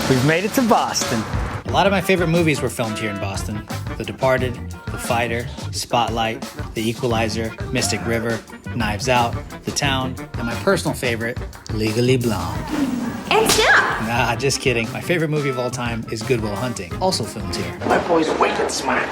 We've made it to Boston. A lot of my favorite movies were filmed here in Boston. The Departed, The Fighter, Spotlight, The Equalizer, Mystic River, Knives Out, The Town, and my personal favorite, Legally Blonde. And Snap! Nah, just kidding. My favorite movie of all time is Good Will Hunting, also filmed here. My boy's wicked smart.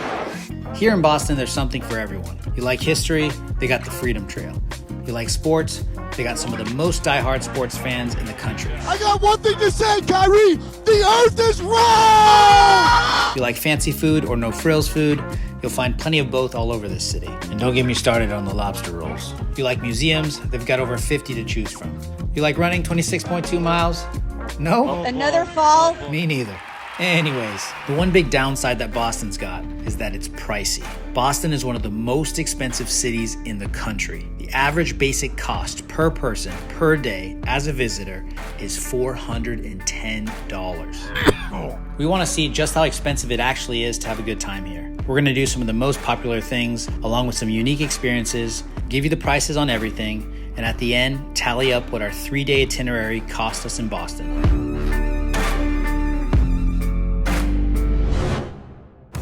Here in Boston, there's something for everyone. You like history? They got the Freedom Trail. You like sports? They got some of the most diehard sports fans in the country. I got one thing to say, Kyrie! The earth is round! You like fancy food or no frills food? You'll find plenty of both all over this city. And don't get me started on the lobster rolls. You like museums? They've got over 50 to choose from. You like running 26.2 miles? No? Another fall? Me neither. Anyways, the one big downside that Boston's got is that it's pricey. Boston is one of the most expensive cities in the country. The average basic cost per person per day as a visitor is $410. We want to see just how expensive it actually is to have a good time here. We're going to do some of the most popular things along with some unique experiences, give you the prices on everything, and at the end, tally up what our 3-day itinerary cost us in Boston.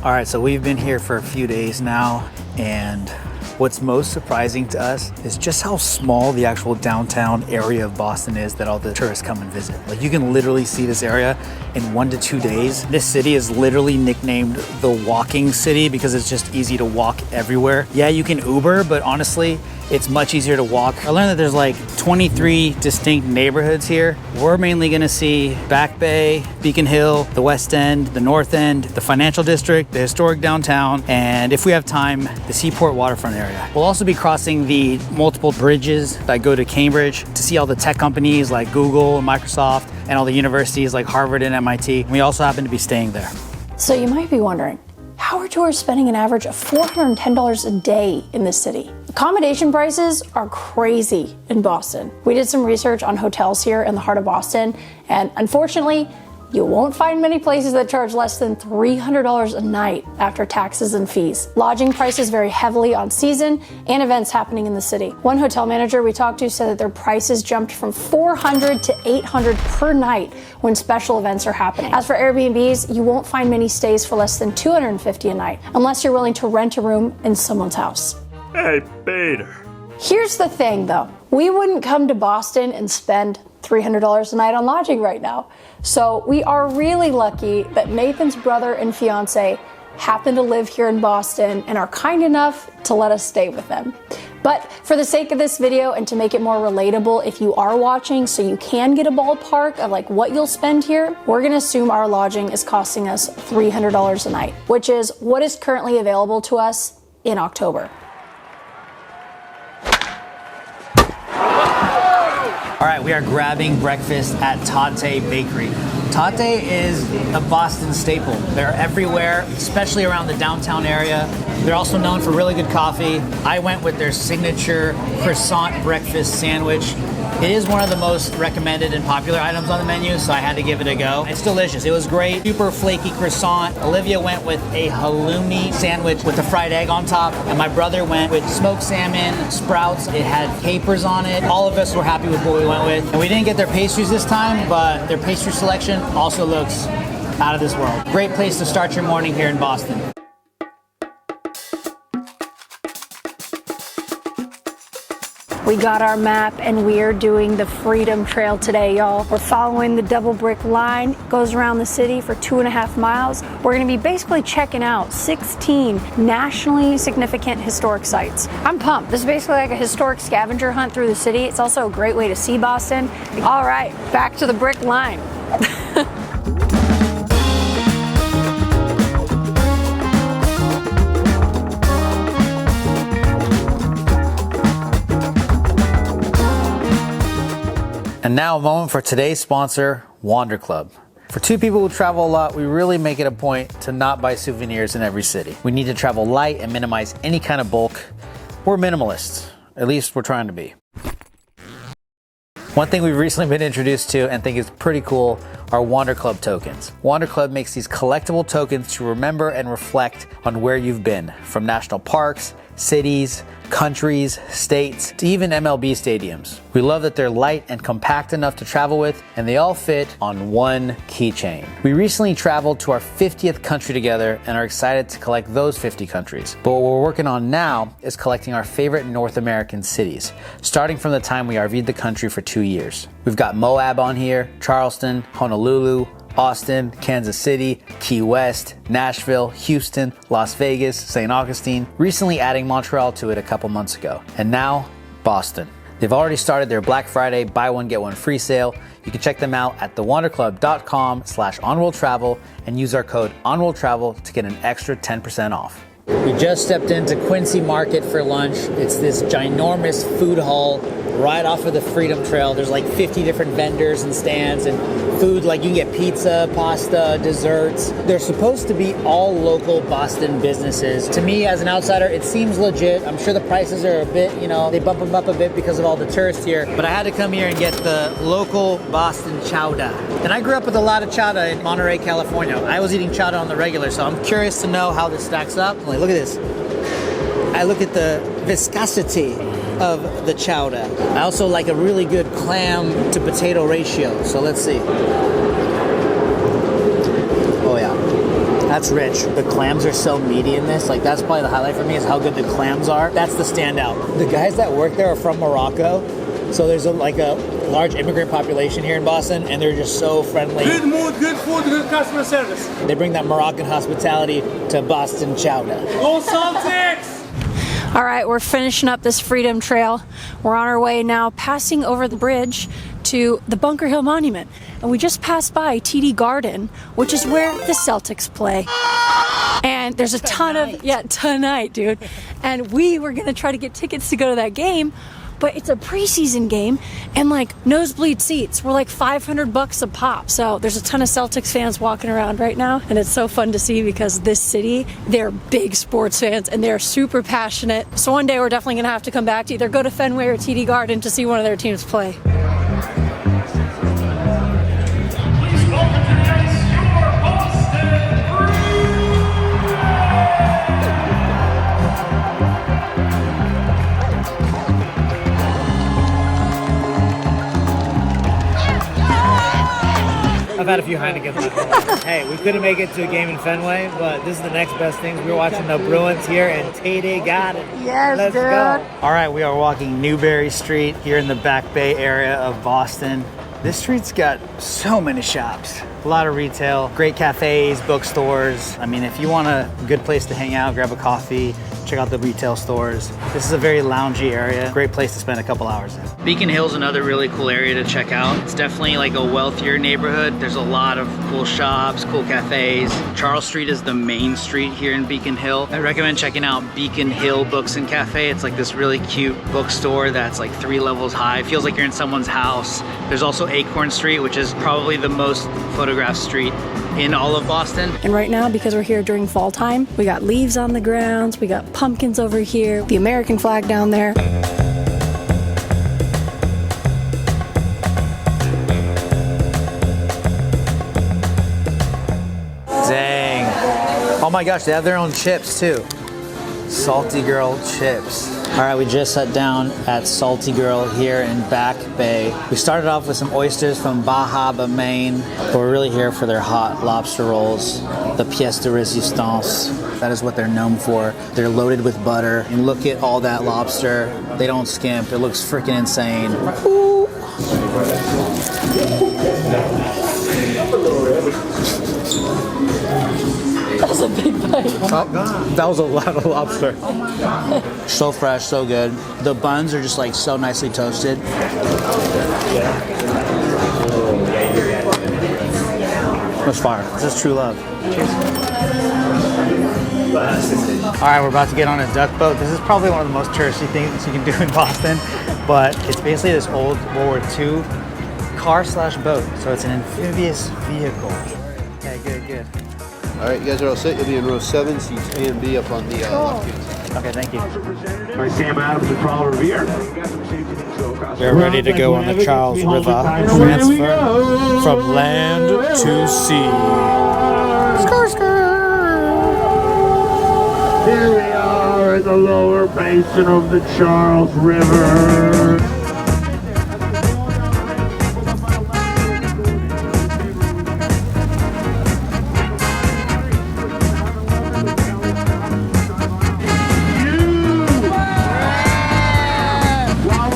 All right, so we've been here for a few days now, and what's most surprising to us is just how small the actual downtown area of Boston is that all the tourists come and visit. Like, you can literally see this area in 1 to 2 days. This city is literally nicknamed the walking city because it's just easy to walk everywhere. Yeah, you can Uber, but honestly, it's much easier to walk. I learned that there's like 23 distinct neighborhoods here. We're mainly gonna see Back Bay, Beacon Hill, the West End, the North End, the financial district, the historic downtown, and if we have time, the Seaport waterfront area. We'll also be crossing the multiple bridges that go to Cambridge to see all the tech companies like Google and Microsoft and all the universities like Harvard and MIT. We also happen to be staying there. So you might be wondering, how are tourists spending an average of $410 a day in this city? Accommodation prices are crazy in Boston. We did some research on hotels here in the heart of Boston, and unfortunately, you won't find many places that charge less than $300 a night after taxes and fees. Lodging prices vary heavily on season and events happening in the city. One hotel manager we talked to said that their prices jumped from $400 to $800 per night when special events are happening. As for Airbnbs, you won't find many stays for less than $250 a night, unless you're willing to rent a room in someone's house. Hey, Peter. Here's the thing though, we wouldn't come to Boston and spend $300 a night on lodging right now. So we are really lucky that Nathan's brother and fiance happen to live here in Boston and are kind enough to let us stay with them. But for the sake of this video and to make it more relatable if you are watching so you can get a ballpark of like what you'll spend here, we're gonna assume our lodging is costing us $300 a night, which is what is currently available to us in October. All right, we are grabbing breakfast at Tatte Bakery. Tatte is a Boston staple. They're everywhere, especially around the downtown area. They're also known for really good coffee. I went with their signature croissant breakfast sandwich. It is one of the most recommended and popular items on the menu, so I had to give it a go. It's delicious. It was great. Super flaky croissant. Olivia went with a halloumi sandwich with a fried egg on top, and my brother went with smoked salmon, sprouts. It had capers on it. All of us were happy with what we went with. And we didn't get their pastries this time, but their pastry selection also looks out of this world. Great place to start your morning here in Boston. We got our map and we are doing the Freedom Trail today, y'all. We're following the double brick line. It goes around the city for 2.5 miles. We're gonna be basically checking out 16 nationally significant historic sites. I'm pumped. This is basically like a historic scavenger hunt through the city. It's also a great way to see Boston. All right, back to the brick line. And now a moment for today's sponsor, Wander Club. For two people who travel a lot, we really make it a point to not buy souvenirs in every city. We need to travel light and minimize any kind of bulk. We're minimalists, at least we're trying to be. One thing we've recently been introduced to and think is pretty cool are Wander Club tokens. Wander Club makes these collectible tokens to remember and reflect on where you've been, from national parks, cities, countries, states, to even MLB stadiums. We love that they're light and compact enough to travel with, and they all fit on one keychain. We recently traveled to our 50th country together and are excited to collect those 50 countries. But what we're working on now is collecting our favorite North American cities, starting from the time we RV'd the country for 2 years. We've got Moab on here, Charleston, Honolulu, Austin, Kansas City, Key West, Nashville, Houston, Las Vegas, St. Augustine, recently adding Montreal to it a couple months ago. And now, Boston. They've already started their Black Friday buy one get one free sale. You can check them out at thewanderclub.com/onworldtravel and use our code onworldtravel to get an extra 10% off. We just stepped into Quincy Market for lunch. It's this ginormous food hall right off of the Freedom Trail. There's like 50 different vendors and stands and food, like you can get pizza, pasta, desserts. They're supposed to be all local Boston businesses. To me, as an outsider, it seems legit. I'm sure the prices are a bit, they bump them up a bit because of all the tourists here. But I had to come here and get the local Boston Chowda. And I grew up with a lot of Chowda in Monterey, California. I was eating Chowda on the regular, so I'm curious to know how this stacks up. Like, look at this. I look at the viscosity of the Chowda. I also like a really good clam to potato ratio. So let's see. Oh yeah, that's rich. The clams are so meaty in this. Like, that's probably the highlight for me, is how good the clams are. That's the standout. The guys that work there are from Morocco. So there's a large immigrant population here in Boston, and they're just so friendly. Good mood, good food, good customer service. They bring that Moroccan hospitality to Boston Chowda. Go Celtics! All right, we're finishing up this Freedom Trail. We're on our way now, passing over the bridge to the Bunker Hill Monument. And we just passed by TD Garden, which is where the Celtics play. And there's a ton of, tonight, dude. And we were gonna try to get tickets to go to that game, but it's a preseason game, and like nosebleed seats were like $500 a pop. So there's a ton of Celtics fans walking around right now, and it's so fun to see because this city, they're big sports fans and they're super passionate. So one day we're definitely gonna have to come back to either go to Fenway or TD Garden to see one of their teams play. I've had a few Heinekens. Hey, we couldn't make it to a game in Fenway, but this is the next best thing. We were watching the Bruins here, and Tatte got it. Yes, Let's dude. go. All right, we are walking Newbury Street here in the Back Bay area of Boston. This street's got so many shops. A lot of retail, great cafes, bookstores. I mean, if you want a good place to hang out, grab a coffee, check out the retail stores. This is a very loungy area. Great place to spend a couple hours in. Beacon Hill's another really cool area to check out. It's definitely like a wealthier neighborhood. There's a lot of cool shops, cool cafes. Charles Street is the main street here in Beacon Hill. I recommend checking out Beacon Hill Books and Cafe. It's like this really cute bookstore that's like 3 levels high. It feels like you're in someone's house. There's also Acorn Street, which is probably the most photographed street in all of Boston. And right now, because we're here during fall time, we got leaves on the grounds, we got pumpkins over here, the American flag down there. Dang. Oh my gosh, they have their own chips too. Salty Girl chips. All right, we just sat down at Salty Girl here in Back Bay. We started off with some oysters from Bahaba, Maine, but we're really here for their hot lobster rolls, the pièce de résistance. That is what they're known for. They're loaded with butter, and look at all that lobster. They don't skimp. It looks freaking insane. Ooh. That was a big bite. Oh, that was a lot of lobster. So fresh, so good. The buns are just like so nicely toasted. That's fire. This is true love. Cheers. All right, we're about to get on a duck boat. This is probably one of the most touristy things you can do in Boston, but it's basically this old World War II car/boat. So it's an amphibious vehicle. Okay, good. All right, you guys are all set. You'll be in row 7, seats A and B up on the left hand side. Okay, thank you. Sam Adams and Carl Revere. We're ready to go on the Charles River transfer from land to sea. Here we are the lower basin of the Charles River.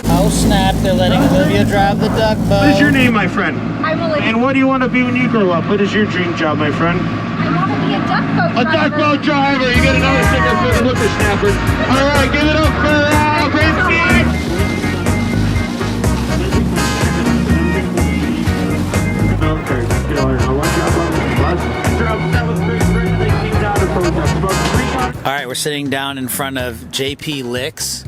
Oh snap, they're letting Olivia drive the duck boat. What is your name, my friend? I'm Olivia. And what do you want to be when you grow up? What is your dream job, my friend? I want to be a duck boat A duck boat driver. You get another sticker for the whippersnapper. All right, give it up for Christine. Okay, killer. Now watch out on the bus. That was great. They came down to protest. About 300. All right, we're sitting down in front of JP Licks,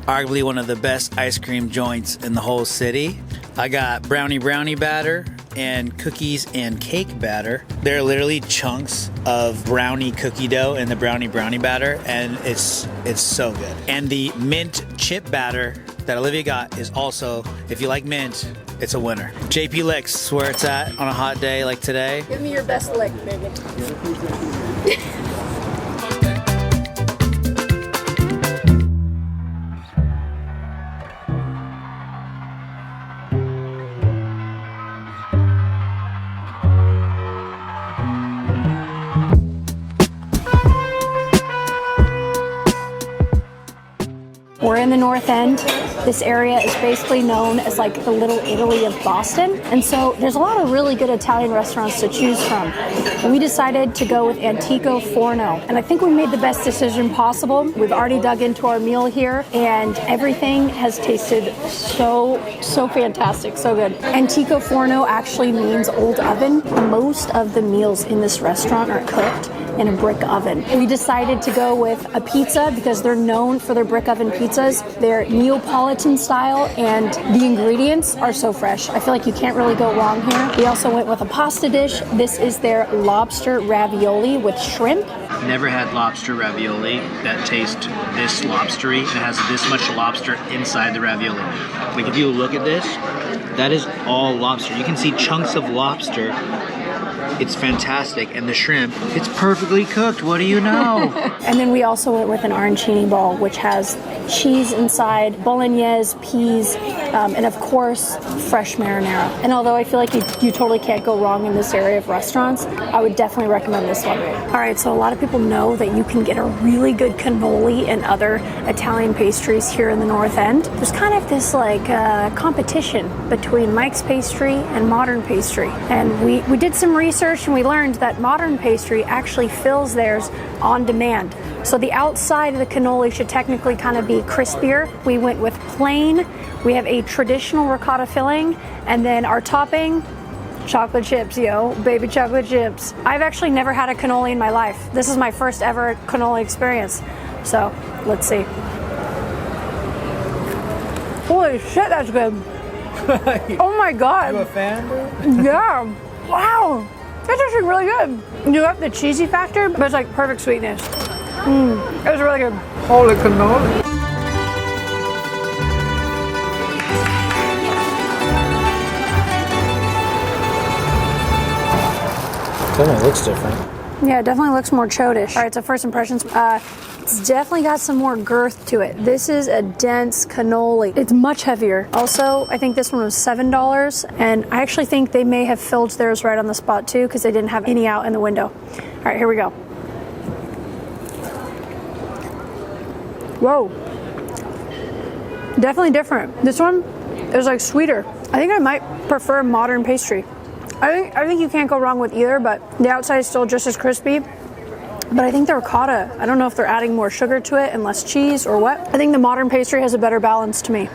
arguably one of the best ice cream joints in the whole city. I got brownie batter and cookies and cake batter. They're literally chunks of brownie cookie dough in the brownie batter, and it's so good. And the mint chip batter that Olivia got is also, if you like mint, it's a winner. JP Licks, where it's at on a hot day like today. Give me your best lick, baby. We're in the North End. This area is basically known as like the Little Italy of Boston. And so there's a lot of really good Italian restaurants to choose from. And we decided to go with Antico Forno. And I think we made the best decision possible. We've already dug into our meal here and everything has tasted so fantastic, so good. Antico Forno actually means old oven. Most of the meals in this restaurant are cooked in a brick oven. We decided to go with a pizza because they're known for their brick oven pizzas. They're Neapolitan style and the ingredients are so fresh. I feel like you can't really go wrong here. We also went with a pasta dish. This is their lobster ravioli with shrimp. Never had lobster ravioli that tastes this lobstery. It has this much lobster inside the ravioli. Like if you look at this, that is all lobster. You can see chunks of lobster. It's fantastic. And the shrimp, it's perfectly cooked. What do you know? And then we also went with an arancini ball, which has cheese inside, bolognese, peas, and of course, fresh marinara. And although I feel like you totally can't go wrong in this area of restaurants, I would definitely recommend this one. All right, so a lot of people know that you can get a really good cannoli and other Italian pastries here in the North End. There's kind of this like competition between Mike's Pastry and Modern Pastry. And we did some research and we learned that Modern Pastry actually fills theirs on demand. So the outside of the cannoli should technically kind of be crispier. We went with plain. We have a traditional ricotta filling, and then our topping, chocolate chips, yo, baby chocolate chips. I've actually never had a cannoli in my life. This is my first ever cannoli experience. So let's see. Holy shit, that's good. Oh my God. You a fan? Yeah. Wow. That's actually really good. You have the cheesy factor, but it's like perfect sweetness. It was really good. Holy cannoli. Definitely looks different. Yeah, it definitely looks more chodish. All right, so first impressions. It's definitely got some more girth to it. This is a dense cannoli. It's much heavier. Also, I think this one was $7, and I actually think they may have filled theirs right on the spot too because they didn't have any out in the window. All right, here we go. Whoa. Definitely different. This one is like sweeter. I think I might prefer Modern Pastry. I think you can't go wrong with either, but the outside is still just as crispy. But I think the ricotta, I don't know if they're adding more sugar to it and less cheese or what. I think the Modern Pastry has a better balance to me.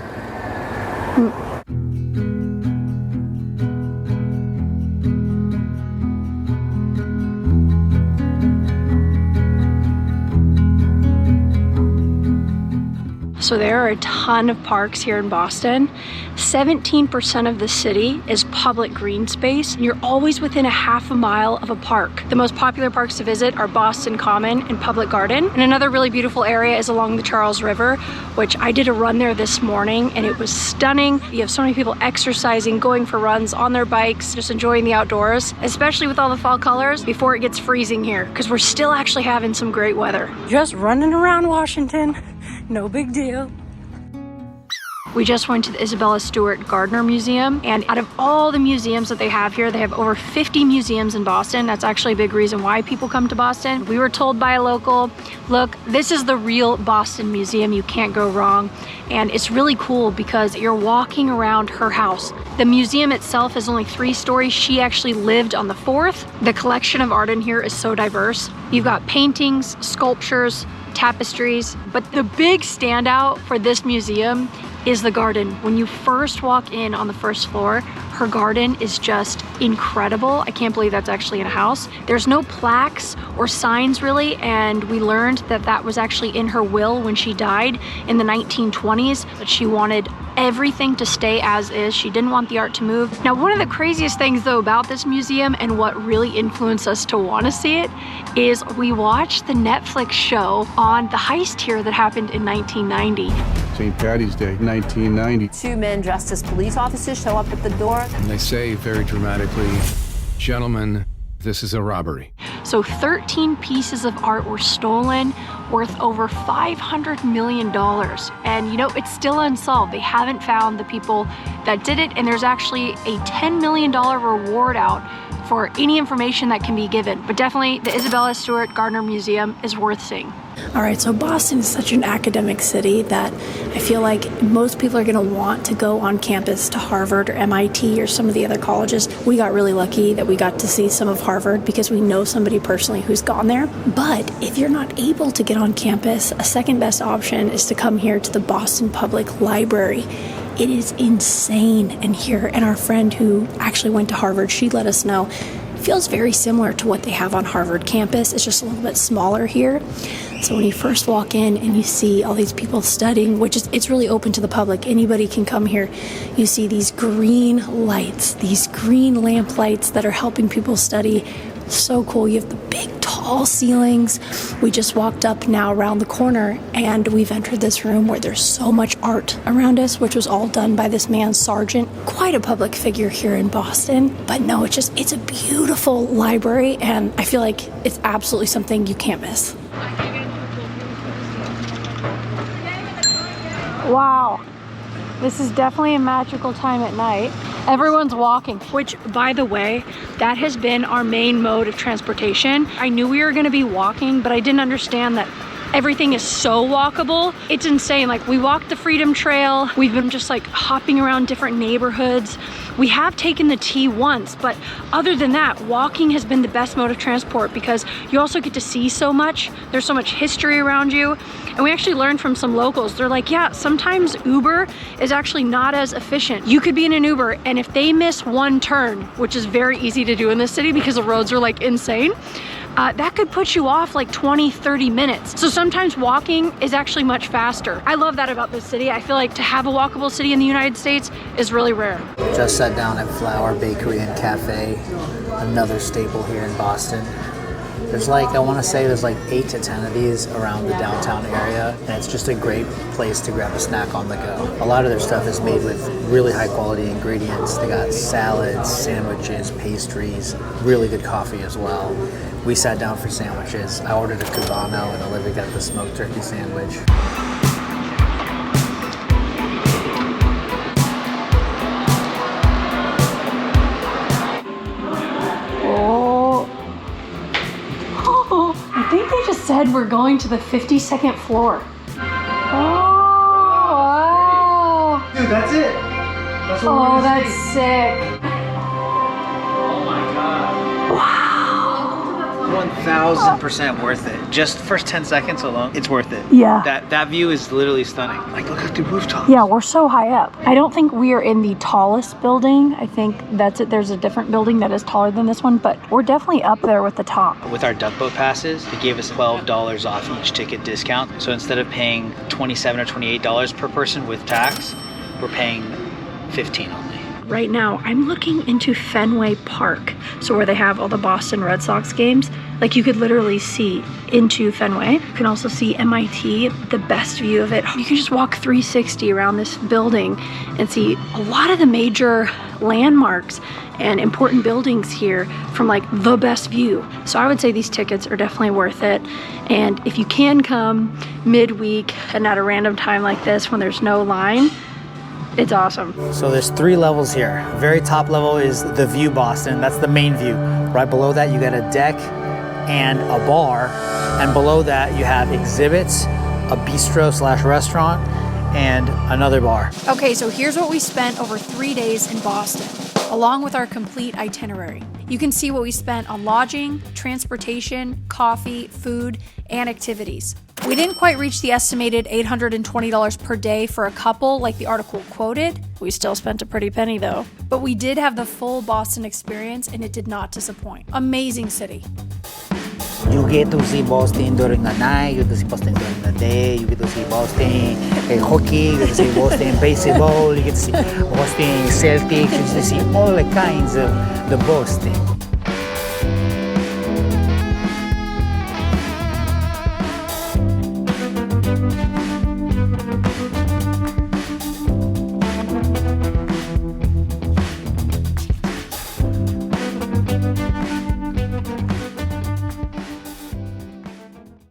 So there are a ton of parks here in Boston. 17% of the city is public green space, and you're always within a half a mile of a park. The most popular parks to visit are Boston Common and Public Garden. And another really beautiful area is along the Charles River, which I did a run there this morning and it was stunning. You have so many people exercising, going for runs on their bikes, just enjoying the outdoors, especially with all the fall colors before it gets freezing here, because we're still actually having some great weather. Just running around Washington, no big deal. We just went to the Isabella Stewart Gardner Museum, and out of all the museums that they have here, they have over 50 museums in Boston. That's actually a big reason why people come to Boston. We were told by a local, look, this is the real Boston Museum, you can't go wrong. And it's really cool because you're walking around her house. The museum itself is only 3 stories. She actually lived on the 4th. The collection of art in here is so diverse. You've got paintings, sculptures, tapestries, but the big standout for this museum is the garden. When you first walk in on the 1st floor, her garden is just incredible. I can't believe that's actually in a house. There's no plaques or signs really, and we learned that that was actually in her will when she died in the 1920s, that she wanted everything to stay as is. She didn't want the art to move. Now, one of the craziest things though about this museum and what really influenced us to want to see it is we watched the Netflix show on the heist here that happened in 1990. St. Patty's Day, 1990. 2 men dressed as police officers show up at the door. And they say very dramatically, gentlemen, this is a robbery. So 13 pieces of art were stolen, worth over $500 million. And you know, it's still unsolved. They haven't found the people that did it, and there's actually a $10 million reward out for any information that can be given. But definitely the Isabella Stewart Gardner Museum is worth seeing. All right, so Boston is such an academic city that I feel like most people are going to want to go on campus to Harvard or MIT or some of the other colleges. We got really lucky that we got to see some of Harvard because we know somebody personally who's gone there. But if you're not able to get on campus, a second best option is to come here to the Boston Public Library. It is insane in here, and our friend who actually went to Harvard, she let us know, it feels very similar to what they have on Harvard campus. It's just a little bit smaller here. So when you first walk in and you see all these people studying, which is, it's really open to the public, anybody can come here. You see these green lights, these green lamp lights that are helping people study. So cool. You have the big tall ceilings. We just walked up now around the corner and we've entered this room where there's so much art around us, which was all done by this man, Sargent. Quite a public figure here in Boston. But no, it's a beautiful library, and I feel like it's absolutely something you can't miss. Wow. This is definitely a magical time at night. Everyone's walking, which, by the way, that has been our main mode of transportation. I knew we were gonna be walking, but I didn't understand that everything is so walkable. It's insane. Like, we walked the Freedom Trail. We've been just like hopping around different neighborhoods. We have taken the T once, but other than that, walking has been the best mode of transport because you also get to see so much. There's so much history around you. And we actually learned from some locals. They're like, yeah, sometimes Uber is actually not as efficient. You could be in an Uber, and if they miss one turn, which is very easy to do in this city because the roads are like insane, that could put you off like 20, 30 minutes. So sometimes walking is actually much faster. I love that about this city. I feel like to have a walkable city in the United States is really rare. Just sat down at Flower Bakery and Cafe, another staple here in Boston. There's like, I want to say there's like 8 to 10 of these around the downtown area, and it's just a great place to grab a snack on the go. A lot of their stuff is made with really high quality ingredients. They got salads, sandwiches, pastries, really good coffee as well. We sat down for sandwiches. I ordered a Cubano and Olivia got the smoked turkey sandwich. I think they just said we're going to the 52nd floor. Oh, wow. Dude, that's it. That's what Oh, we're gonna that's see. sick. Oh my god. Wow. 1000% worth it. Just first 10 seconds alone, it's worth it. Yeah. That view is literally stunning. Like, look at the rooftop. Yeah, we're so high up. I don't think we are in the tallest building. I think that's it. There's a different building that is taller than this one, but we're definitely up there with the top. With our duck boat passes, they gave us $12 off each ticket discount. So instead of paying $27 or $28 per person with tax, we're paying $15 only. Right now, I'm looking into Fenway Park. So where they have all the Boston Red Sox games. Like, you could literally see into Fenway. You can also see MIT, the best view of it. You can just walk 360 around this building and see a lot of the major landmarks and important buildings here from like the best view. So I would say these tickets are definitely worth it. And if you can come midweek and at a random time like this when there's no line, it's awesome. So there's 3 levels here. Very top level is the View Boston. That's the main view. Right below that, you got a deck and a bar. And below that, you have exhibits, a bistro/restaurant, and another bar. Okay, so here's what we spent over 3 days in Boston, along with our complete itinerary. You can see what we spent on lodging, transportation, coffee, food, and activities. We didn't quite reach the estimated $820 per day for a couple like the article quoted. We still spent a pretty penny though. But we did have the full Boston experience and it did not disappoint. Amazing city. You get to see Boston during the night, you get to see Boston during the day, you get to see Boston hockey, you get to see Boston baseball, you get to see Boston Celtics, you get to see all the kinds of the Boston.